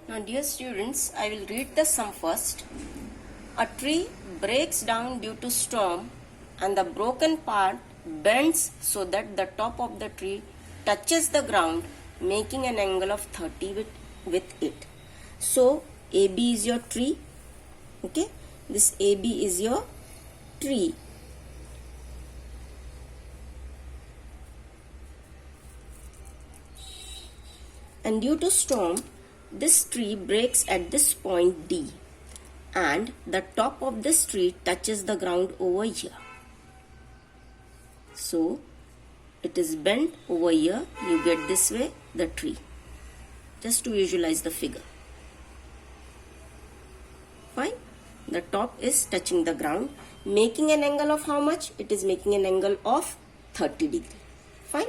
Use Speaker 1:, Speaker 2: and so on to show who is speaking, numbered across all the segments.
Speaker 1: Now dear students, I will read the sum first. A tree breaks down due to storm and the broken part bends so that the top of the tree touches the ground, making an angle of 30 with it. So AB is your tree. Okay, this AB is your tree. And due to storm, this tree breaks at this point D, and the top of this tree touches the ground over here. So it is bent over here. You get this way the tree. Just to visualize the figure. Fine. The top is touching the ground, making an angle of how much? It is making an angle of 30 degree. Fine.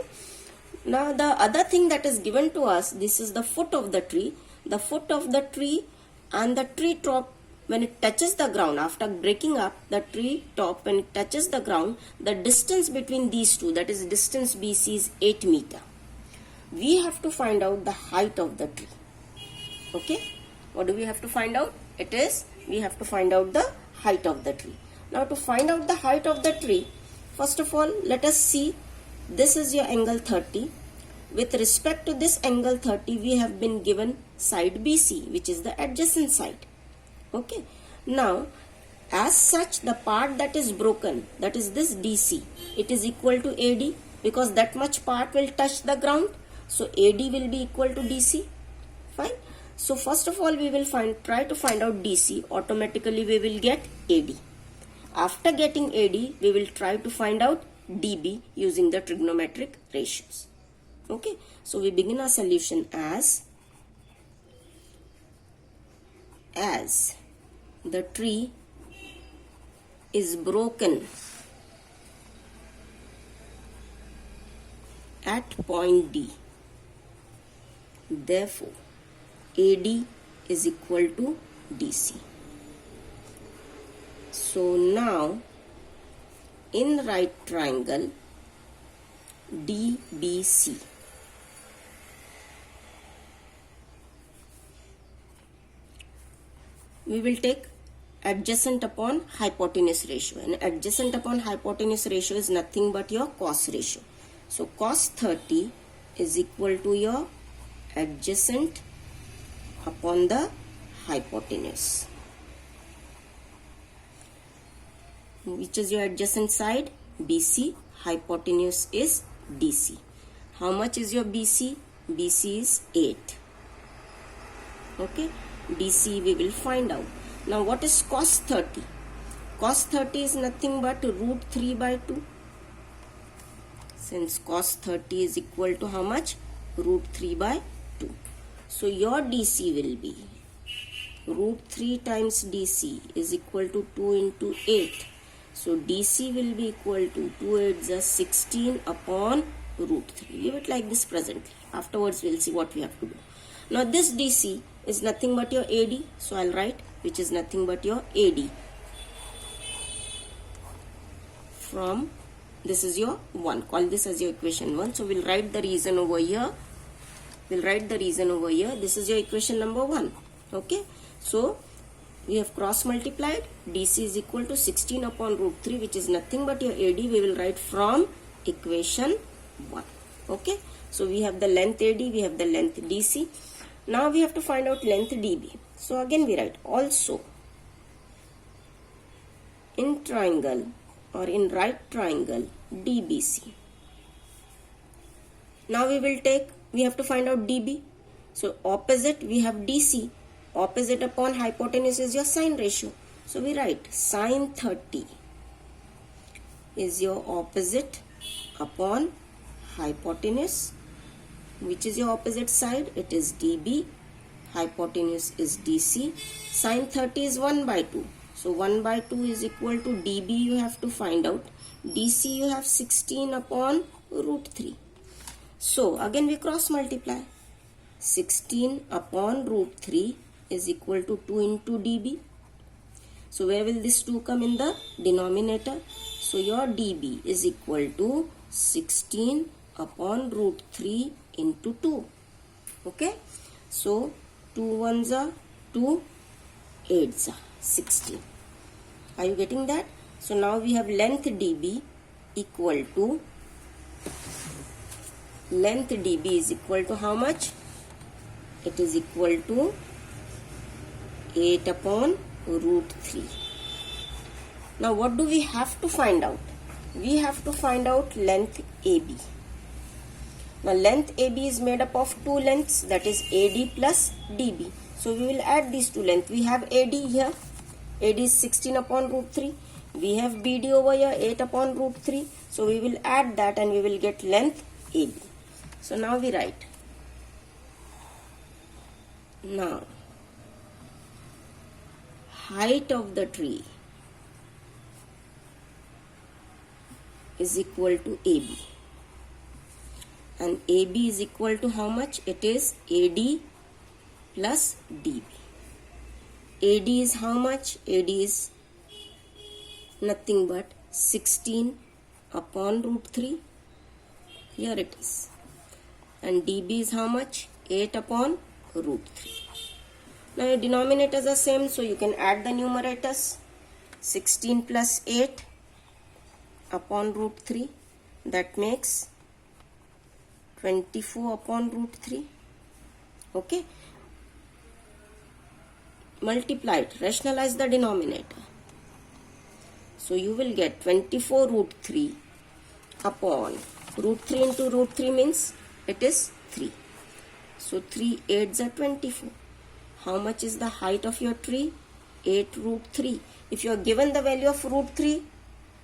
Speaker 1: Now the other thing that is given to us, this is the foot of the tree. The foot of the tree and the tree top, when it touches the ground, after breaking up the tree top, when it touches the ground, the distance between these two, that is distance BC, is 8 meter. We have to find out the height of the tree. Okay, what do we have to find out? It is, we have to find out the height of the tree. Now to find out the height of the tree, first of all, let us see, this is your angle 30. With respect to this angle 30, we have been given side BC, which is the adjacent side. Okay, now as such, the part that is broken, that is this DC, it is equal to AD, because that much part will touch the ground. So AD will be equal to DC. Fine. So first of all, we will try to find out DC. Automatically we will get AD. After getting AD, we will try to find out DB using the trigonometric ratios. Okay, so we begin our solution as the tree is broken at point D. Therefore, AD is equal to DC. So now, in right triangle DBC, we will take adjacent upon hypotenuse ratio, and adjacent upon hypotenuse ratio is nothing but your cos ratio. So cos 30 is equal to your adjacent upon the hypotenuse. Which is your adjacent side? BC. Hypotenuse is DC. How much is your BC? BC is 8. Okay, DC we will find out. Now what is cos 30? Cos 30 is nothing but root 3 by 2. Since cos 30 is equal to how much? Root 3 by 2. So your DC will be root 3 times DC is equal to 2 into 8. So DC will be equal to 2 8s are 16 upon root 3. Leave it like this presently. Afterwards we will see what we have to do. Now this DC is nothing but your AD. So I'll write, which is nothing but your AD. From, this is your 1. Call this as your equation 1. So we'll write the reason over here. This is your equation number 1. Okay. So we have cross multiplied. DC is equal to 16 upon root 3, which is nothing but your AD. We will write from equation 1. Okay. So we have the length AD, we have the length DC. Now we have to find out length DB. So again we write also in triangle or in right triangle DBC. Now we have to find out DB. So opposite we have DC. Opposite upon hypotenuse is your sine ratio. So we write sine 30 is your opposite upon hypotenuse. Which is your opposite side? It is DB. Hypotenuse is DC. Sine 30 is 1 by 2. So 1 by 2 is equal to DB you have to find out. DC you have 16 upon root 3. So again we cross multiply. 16 upon root 3 is equal to 2 into DB. So where will this 2 come in the denominator? So your DB is equal to 16 upon root 3 into 2. Okay. So 2 ones are 2 8s are 16. Are you getting that? So now we have length dB equal to, length dB is equal to how much? It is equal to 8 upon root 3. Now what do we have to find out? We have to find out length AB. Now length AB is made up of two lengths, that is AD plus DB. So we will add these two lengths. We have AD here. AD is 16 upon root 3. We have BD over here, 8 upon root 3. So we will add that and we will get length AB. So now we write. Now height of the tree is equal to AB. And AB is equal to how much? It is AD plus DB. AD is how much? AD is nothing but 16 upon root 3. Here it is. And DB is how much? 8 upon root 3. Now your denominators are same, so you can add the numerators. 16 plus 8 upon root 3. That makes 24 upon root 3. Okay. Multiply it. Rationalize the denominator. So you will get 24 root 3 upon root 3 into root 3 means it is 3. So 3 8s are 24. How much is the height of your tree? 8 root 3. If you are given the value of root 3,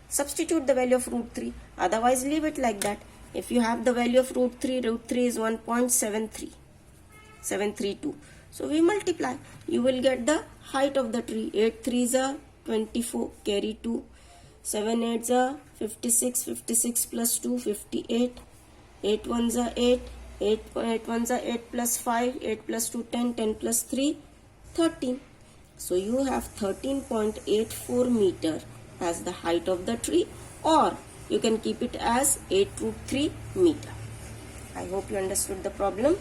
Speaker 1: substitute the value of root 3. Otherwise leave it like that. If you have the value of root 3 is 1.732. So we multiply. You will get the height of the tree. 8 3s are 24. Carry 2. 7 8s are 56. 56 plus 2, 58. 8 1s are 8. 8 1s are 8 plus 5. 8 plus 2, 10. 10 plus 3, 13. So you have 13.84 meter as the height of the tree, or you can keep it as 8 root 3 meter. I hope you understood the problem.